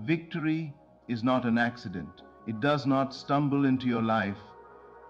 Victory is not an accident. It does not stumble into your life.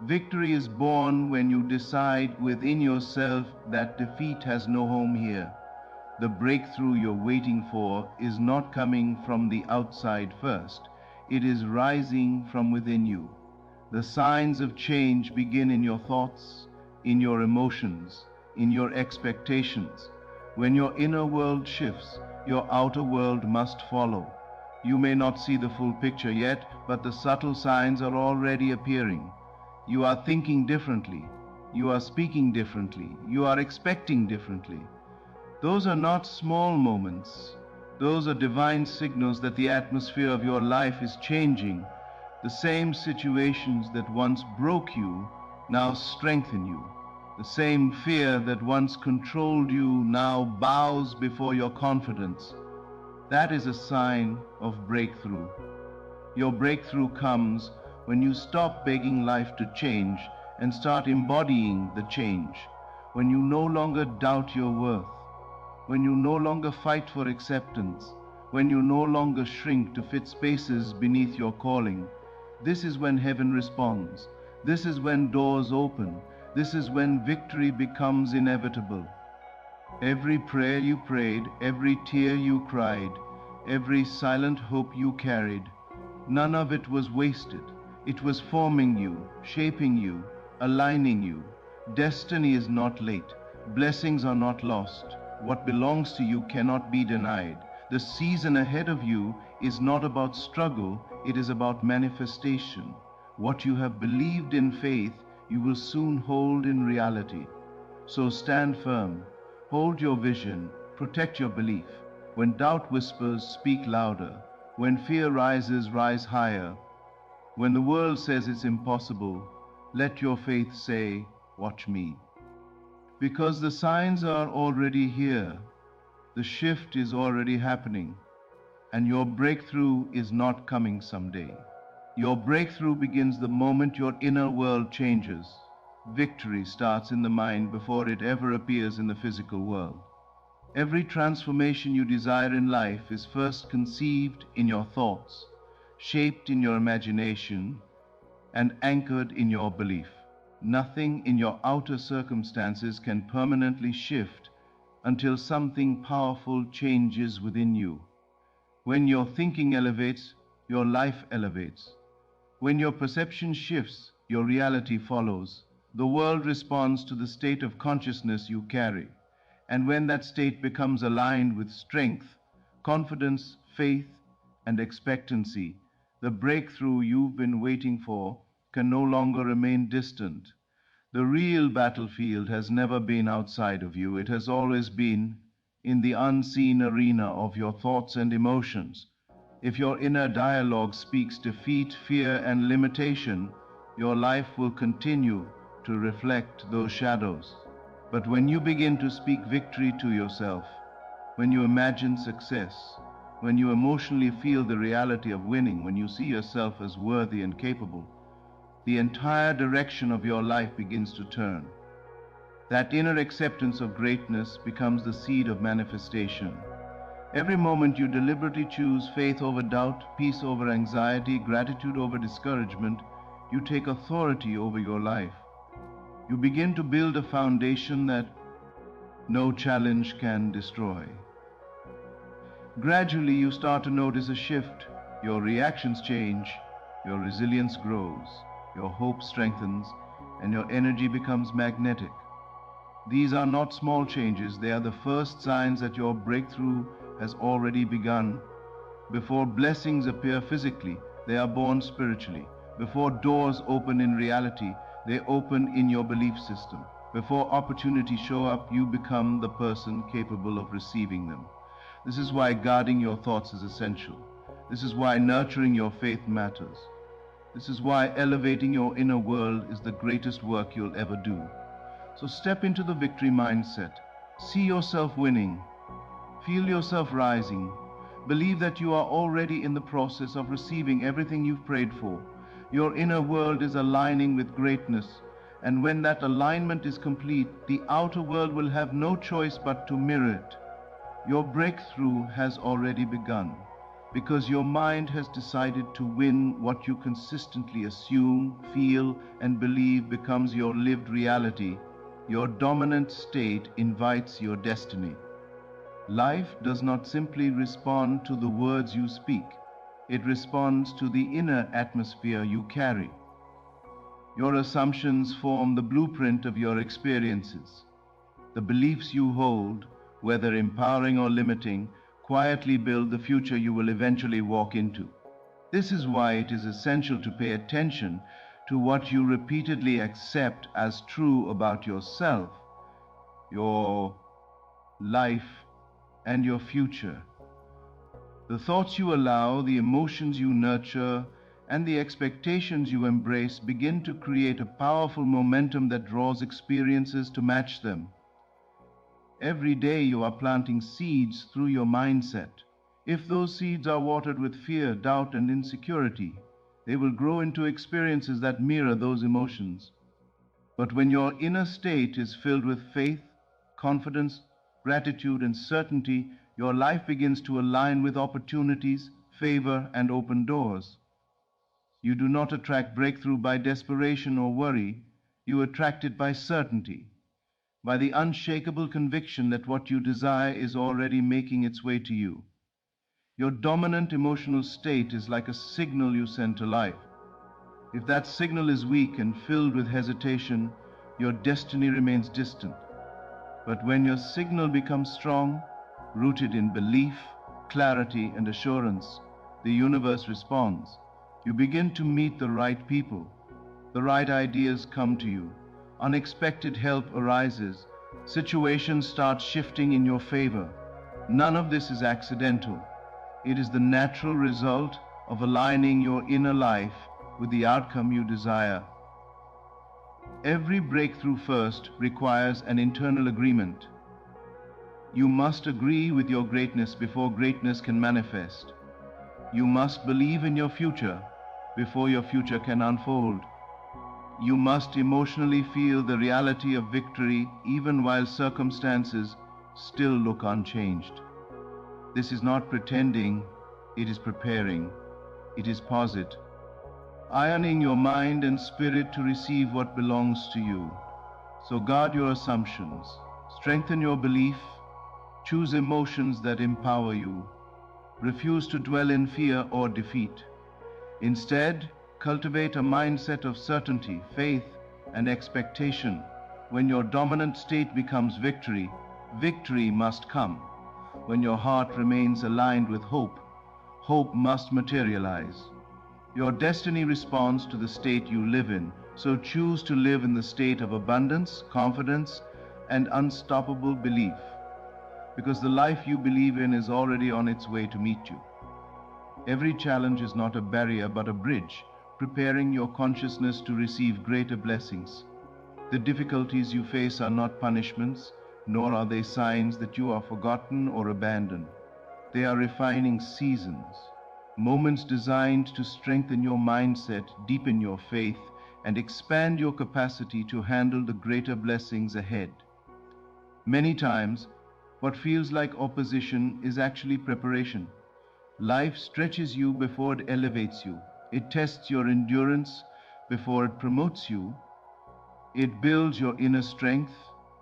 Victory is born when you decide within yourself that defeat has no home here. The breakthrough you're waiting for is not coming from the outside first. It is rising from within you. The signs of change begin in your thoughts, in your emotions, in your expectations. When your inner world shifts, your outer world must follow. You may not see the full picture yet, but the subtle signs are already appearing. You are thinking differently. You are speaking differently. You are expecting differently. Those are not small moments. Those are divine signals that the atmosphere of your life is changing. The same situations that once broke you now strengthen you. The same fear that once controlled you now bows before your confidence. That is a sign of breakthrough. Your breakthrough comes when you stop begging life to change and start embodying the change. When you no longer doubt your worth. When you no longer fight for acceptance. When you no longer shrink to fit spaces beneath your calling. This is when heaven responds. This is when doors open. This is when victory becomes inevitable. Every prayer you prayed, every tear you cried, every silent hope you carried, none of it was wasted. It was forming you, shaping you, aligning you. Destiny is not late. Blessings are not lost. What belongs to you cannot be denied. The season ahead of you is not about struggle, it is about manifestation. What you have believed in faith, you will soon hold in reality. So stand firm, hold your vision, protect your belief. When doubt whispers, speak louder. When fear rises, rise higher. When the world says it's impossible, let your faith say, watch me. Because the signs are already here, the shift is already happening, and your breakthrough is not coming someday. Your breakthrough begins the moment your inner world changes. Victory starts in the mind before it ever appears in the physical world. Every transformation you desire in life is first conceived in your thoughts, shaped in your imagination, and anchored in your belief. Nothing in your outer circumstances can permanently shift until something powerful changes within you. When your thinking elevates, your life elevates. When your perception shifts, your reality follows. The world responds to the state of consciousness you carry. And when that state becomes aligned with strength, confidence, faith, and expectancy, the breakthrough you've been waiting for can no longer remain distant. The real battlefield has never been outside of you. It has always been in the unseen arena of your thoughts and emotions. If your inner dialogue speaks defeat, fear, and limitation, your life will continue to reflect those shadows. But when you begin to speak victory to yourself, when you imagine success, when you emotionally feel the reality of winning, when you see yourself as worthy and capable, the entire direction of your life begins to turn. That inner acceptance of greatness becomes the seed of manifestation. Every moment you deliberately choose faith over doubt, peace over anxiety, gratitude over discouragement, you take authority over your life. You begin to build a foundation that no challenge can destroy. Gradually, you start to notice a shift. Your reactions change, your resilience grows, your hope strengthens, and your energy becomes magnetic. These are not small changes, they are the first signs that your breakthrough has already begun. Before blessings appear physically, they are born spiritually. Before doors open in reality, they open in your belief system. Before opportunities show up, you become the person capable of receiving them. This is why guarding your thoughts is essential. This is why nurturing your faith matters. This is why elevating your inner world is the greatest work you'll ever do. So step into the victory mindset. See yourself winning. Feel yourself rising. Believe that you are already in the process of receiving everything you've prayed for. Your inner world is aligning with greatness, and when that alignment is complete, the outer world will have no choice but to mirror it. Your breakthrough has already begun. because your mind has decided to win. What you consistently assume, feel, and believe becomes your lived reality. Your dominant state invites your destiny. Life does not simply respond to the words you speak, it responds to the inner atmosphere you carry. Your assumptions form the blueprint of your experiences. The beliefs you hold, whether empowering or limiting, quietly build the future you will eventually walk into. This is why it is essential to pay attention to what you repeatedly accept as true about yourself, your life, and your future. The thoughts you allow, the emotions you nurture, and the expectations you embrace begin to create a powerful momentum that draws experiences to match them. Every day you are planting seeds through your mindset. If those seeds are watered with fear, doubt, and insecurity, they will grow into experiences that mirror those emotions. But when your inner state is filled with faith, confidence, gratitude, and certainty, your life begins to align with opportunities, favor, and open doors. You do not attract breakthrough by desperation or worry, you attract it by certainty, by the unshakable conviction that what you desire is already making its way to you. Your dominant emotional state is like a signal you send to life. If that signal is weak and filled with hesitation, your destiny remains distant. But when your signal becomes strong, rooted in belief, clarity, and assurance, the universe responds. You begin to meet the right people. The right ideas come to you. Unexpected help arises. Situations start shifting in your favor. None of this is accidental. It is the natural result of aligning your inner life with the outcome you desire. Every breakthrough first requires an internal agreement. You must agree with your greatness before greatness can manifest. You must believe in your future before your future can unfold. You must emotionally feel the reality of victory even while circumstances still look unchanged. This is not pretending, it is preparing, it is posit. Ironing your mind and spirit to receive what belongs to you. So guard your assumptions, strengthen your belief, choose emotions that empower you. Refuse to dwell in fear or defeat. Instead, cultivate a mindset of certainty, faith, and expectation. When your dominant state becomes victory, victory must come. When your heart remains aligned with hope, hope must materialize. Your destiny responds to the state you live in, so choose to live in the state of abundance, confidence, and unstoppable belief, because the life you believe in is already on its way to meet you. Every challenge is not a barrier but a bridge, preparing your consciousness to receive greater blessings. The difficulties you face are not punishments, nor are they signs that you are forgotten or abandoned. They are refining seasons, moments designed to strengthen your mindset, deepen your faith, and expand your capacity to handle the greater blessings ahead. Many times, what feels like opposition is actually preparation. Life stretches you before it elevates you. It tests your endurance before it promotes you. It builds your inner strength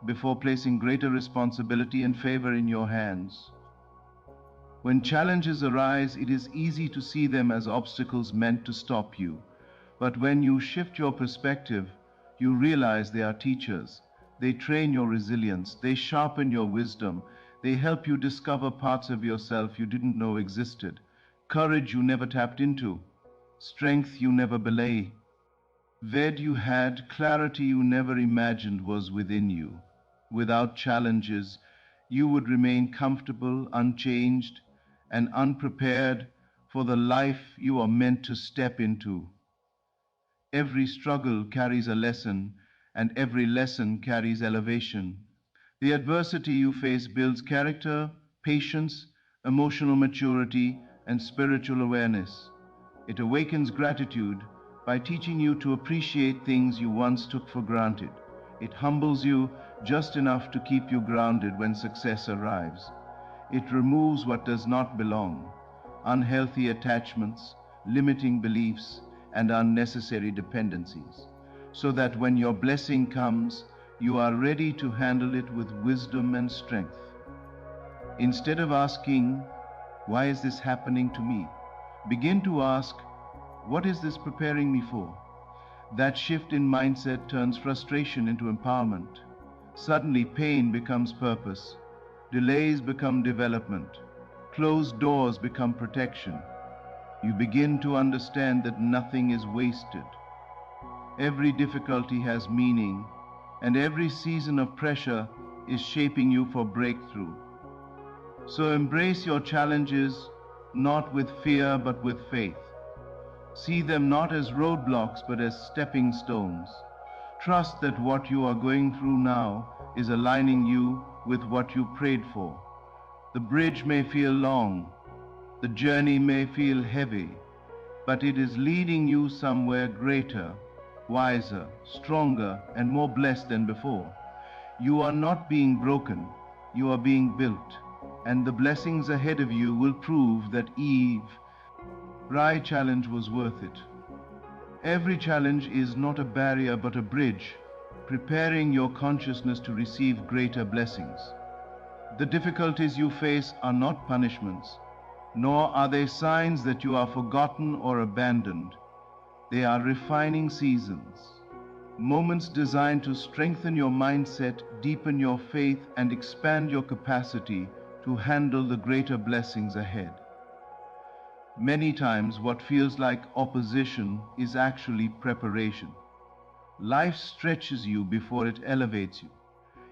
before placing greater responsibility and favor in your hands. When challenges arise, it is easy to see them as obstacles meant to stop you. But when you shift your perspective, you realize they are teachers. They train your resilience, they sharpen your wisdom, they help you discover parts of yourself you didn't know existed, courage you never tapped into, strength you never belay. Ved you had, clarity you never imagined was within you. Without challenges, you would remain comfortable, unchanged, and unprepared for the life you are meant to step into. Every struggle carries a lesson, and every lesson carries elevation. The adversity you face builds character, patience, emotional maturity, and spiritual awareness. It awakens gratitude by teaching you to appreciate things you once took for granted. It humbles you just enough to keep you grounded when success arrives. It removes what does not belong, unhealthy attachments, limiting beliefs, and unnecessary dependencies, so that when your blessing comes, you are ready to handle it with wisdom and strength. Instead of asking, "Why is this happening to me?" begin to ask, "What is this preparing me for?" That shift in mindset turns frustration into empowerment. Suddenly, pain becomes purpose, delays become development, closed doors become protection. You begin to understand that nothing is wasted. Every difficulty has meaning, and every season of pressure is shaping you for breakthrough. So embrace your challenges not with fear but with faith. See them not as roadblocks but as stepping stones. Trust that what you are going through now is aligning you with what you prayed for. The bridge may feel long, the journey may feel heavy, but it is leading you somewhere greater, wiser, stronger, and more blessed than before. You are not being broken, you are being built, and the blessings ahead of you will prove that Rai challenge was worth it. Every challenge is not a barrier but a bridge, preparing your consciousness to receive greater blessings. The difficulties you face are not punishments, nor are they signs that you are forgotten or abandoned. They are refining seasons, moments designed to strengthen your mindset, deepen your faith, and expand your capacity to handle the greater blessings ahead. Many times, what feels like opposition is actually preparation. Life stretches you before it elevates you.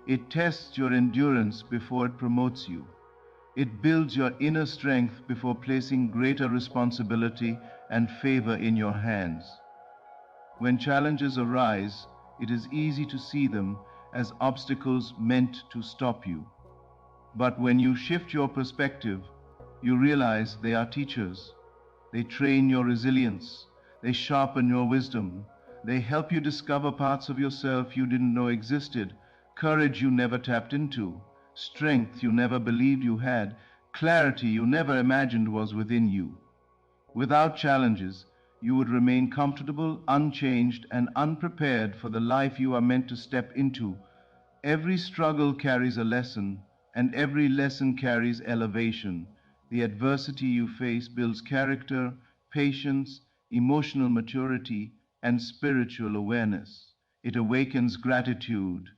It tests your endurance before it promotes you. It builds your inner strength before placing greater responsibility and favor in your hands. When challenges arise, it is easy to see them as obstacles meant to stop you. But when you shift your perspective, you realize they are teachers. They train your resilience. They sharpen your wisdom. They help you discover parts of yourself you didn't know existed, courage you never tapped into, strength you never believed you had, clarity you never imagined was within you. Without challenges, you would remain comfortable, unchanged, and unprepared for the life you are meant to step into. Every struggle carries a lesson, and every lesson carries elevation. The adversity you face builds character, patience, emotional maturity, and spiritual awareness. It awakens gratitude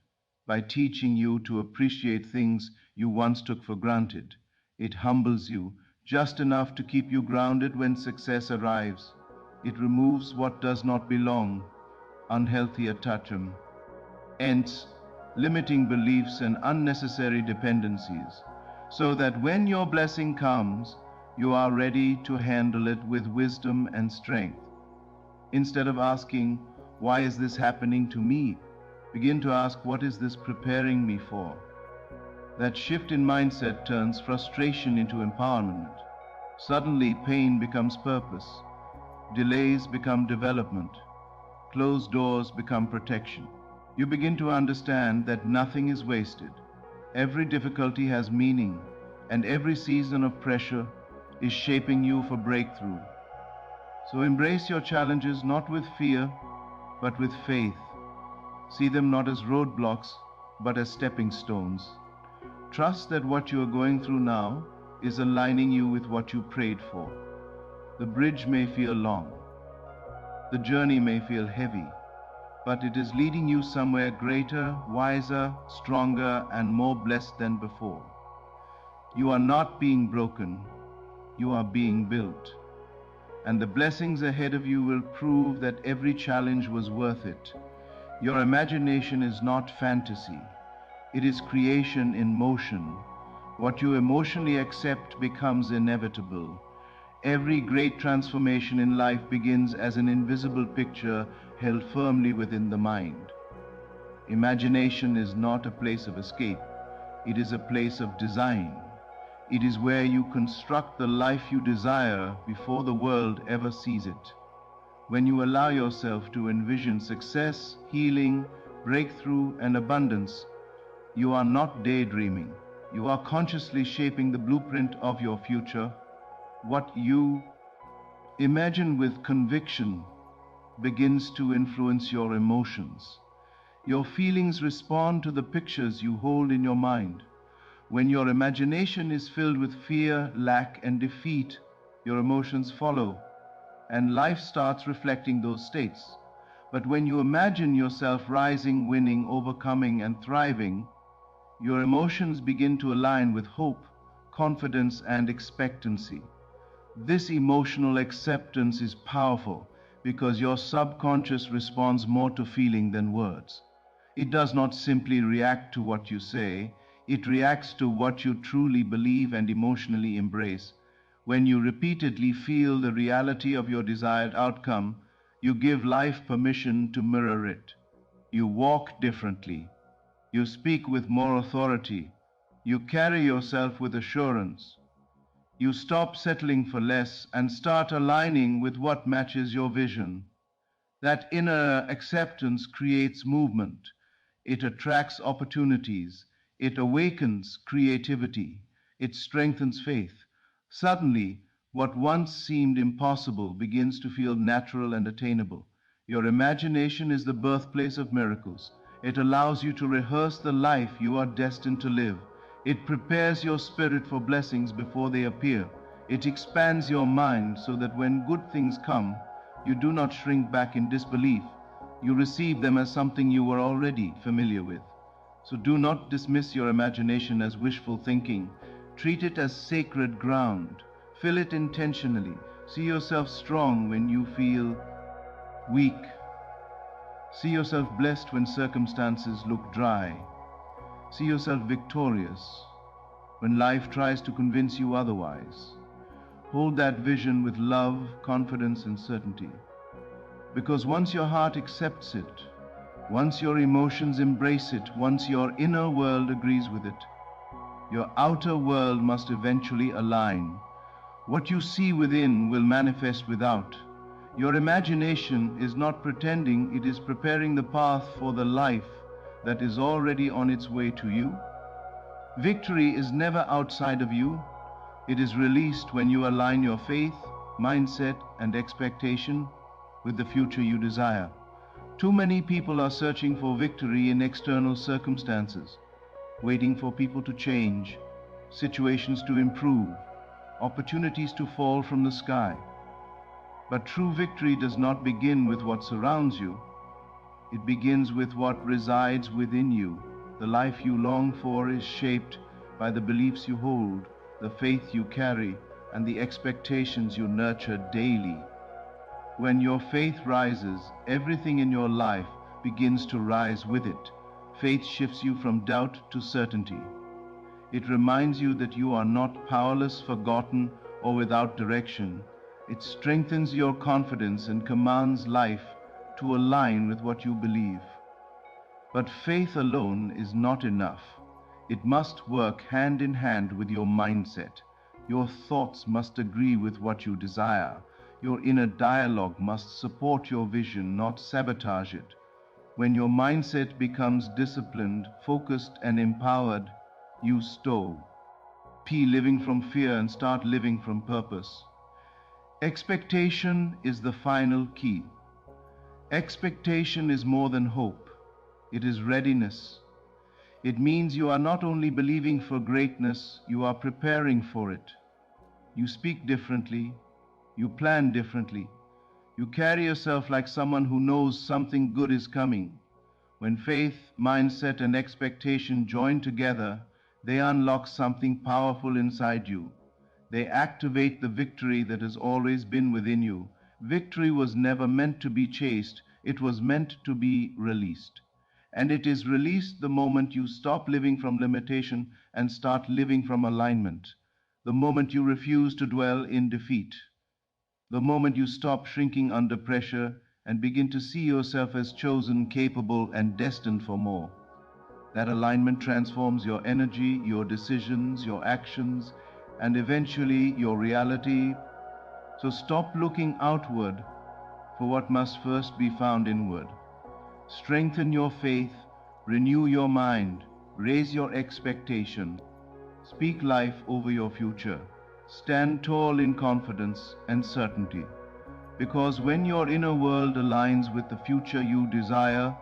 by teaching you to appreciate things you once took for granted. It humbles you just enough to keep you grounded when success arrives. It removes what does not belong, unhealthy attachment, ends limiting beliefs and unnecessary dependencies, so that when your blessing comes, you are ready to handle it with wisdom and strength. Instead of asking, "Why is this happening to me?" begin to ask, "What is this preparing me for?" That shift in mindset turns frustration into empowerment. Suddenly, pain becomes purpose, delays become development, closed doors become protection. You begin to understand that nothing is wasted. Every difficulty has meaning, and every season of pressure is shaping you for breakthrough. So embrace your challenges not with fear, but with faith. See them not as roadblocks, but as stepping stones. Trust that what you are going through now is aligning you with what you prayed for. The bridge may feel long, the journey may feel heavy, but it is leading you somewhere greater, wiser, stronger, and more blessed than before. You are not being broken, you are being built. And the blessings ahead of you will prove that every challenge was worth it. Your imagination is not fantasy, it is creation in motion. What you emotionally accept becomes inevitable. Every great transformation in life begins as an invisible picture held firmly within the mind. Imagination is not a place of escape, it is a place of design. It is where you construct the life you desire before the world ever sees it. When you allow yourself to envision success, healing, breakthrough, and abundance, you are not daydreaming. You are consciously shaping the blueprint of your future. What you imagine with conviction begins to influence your emotions. Your feelings respond to the pictures you hold in your mind. When your imagination is filled with fear, lack, and defeat, your emotions follow, and life starts reflecting those states. But when you imagine yourself rising, winning, overcoming, and thriving, your emotions begin to align with hope, confidence, and expectancy. This emotional acceptance is powerful because your subconscious responds more to feeling than words. It does not simply react to what you say, it reacts to what you truly believe and emotionally embrace. When you repeatedly feel the reality of your desired outcome, you give life permission to mirror it. You walk differently. You speak with more authority. You carry yourself with assurance. You stop settling for less and start aligning with what matches your vision. That inner acceptance creates movement. It attracts opportunities. It awakens creativity. It strengthens faith. Suddenly, what once seemed impossible begins to feel natural and attainable. Your imagination is the birthplace of miracles. It allows you to rehearse the life you are destined to live. It prepares your spirit for blessings before they appear. It expands your mind so that when good things come, you do not shrink back in disbelief. You receive them as something you were already familiar with. So do not dismiss your imagination as wishful thinking. Treat it as sacred ground. Fill it intentionally. See yourself strong when you feel weak. See yourself blessed when circumstances look dry. See yourself victorious when life tries to convince you otherwise. Hold that vision with love, confidence, and certainty. Because once your heart accepts it, once your emotions embrace it, once your inner world agrees with it, your outer world must eventually align. What you see within will manifest without. Your imagination is not pretending, it is preparing the path for the life that is already on its way to you. Victory is never outside of you. It is released when you align your faith, mindset, and expectation with the future you desire. Too many people are searching for victory in external circumstances, waiting for people to change, situations to improve, opportunities to fall from the sky. But true victory does not begin with what surrounds you, it begins with what resides within you. The life you long for is shaped by the beliefs you hold, the faith you carry, and the expectations you nurture daily. When your faith rises, everything in your life begins to rise with it. Faith shifts you from doubt to certainty. It reminds you that you are not powerless, forgotten, or without direction. It strengthens your confidence and commands life to align with what you believe. But faith alone is not enough. It must work hand in hand with your mindset. Your thoughts must agree with what you desire. Your inner dialogue must support your vision, not sabotage it. When your mindset becomes disciplined, focused, and empowered, you stop living from fear and start living from purpose. Expectation is the final key. Expectation is more than hope. It is readiness. It means you are not only believing for greatness, you are preparing for it. You speak differently. You plan differently. You carry yourself like someone who knows something good is coming. When faith, mindset, and expectation join together, they unlock something powerful inside you. They activate the victory that has always been within you. Victory was never meant to be chased, it was meant to be released. And it is released the moment you stop living from limitation and start living from alignment. The moment you refuse to dwell in defeat. The moment you stop shrinking under pressure and begin to see yourself as chosen, capable, and destined for more. That alignment transforms your energy, your decisions, your actions, and eventually your reality. So stop looking outward for what must first be found inward. Strengthen your faith, renew your mind, raise your expectation, speak life over your future. Stand tall in confidence and certainty, because when your inner world aligns with the future you desire,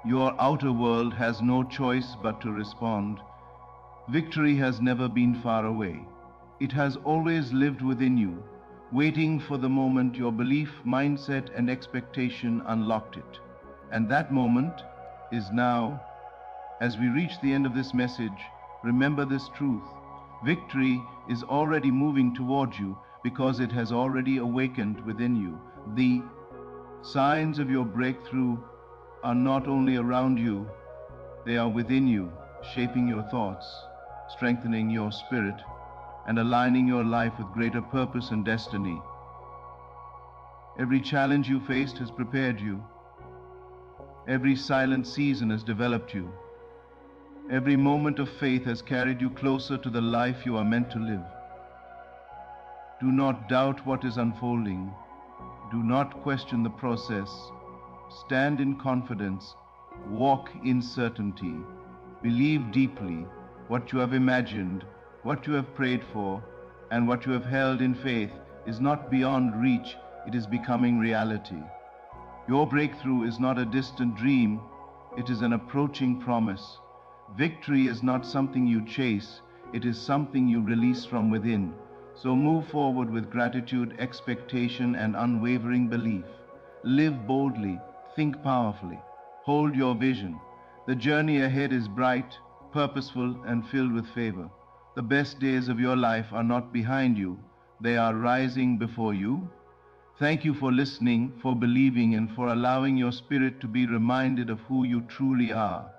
your outer world has no choice but to respond. Victory has never been far away. It has always lived within you, waiting for the moment your belief, mindset, and expectation unlocked it. And that moment is now. As we reach the end of this message, remember this truth. Victory is already moving towards you because it has already awakened within you. The signs of your breakthrough are not only around you, they are within you, shaping your thoughts, strengthening your spirit, and aligning your life with greater purpose and destiny. Every challenge you faced has prepared you. Every silent season has developed you. Every moment of faith has carried you closer to the life you are meant to live. Do not doubt what is unfolding. Do not question the process. Stand in confidence. Walk in certainty. Believe deeply. What you have imagined, what you have prayed for, and what you have held in faith is not beyond reach, it is becoming reality. Your breakthrough is not a distant dream, it is an approaching promise. Victory is not something you chase, it is something you release from within. So move forward with gratitude, expectation, and unwavering belief. Live boldly, think powerfully, hold your vision. The journey ahead is bright, purposeful, and filled with favor. The best days of your life are not behind you, they are rising before you. Thank you for listening, for believing, and for allowing your spirit to be reminded of who you truly are.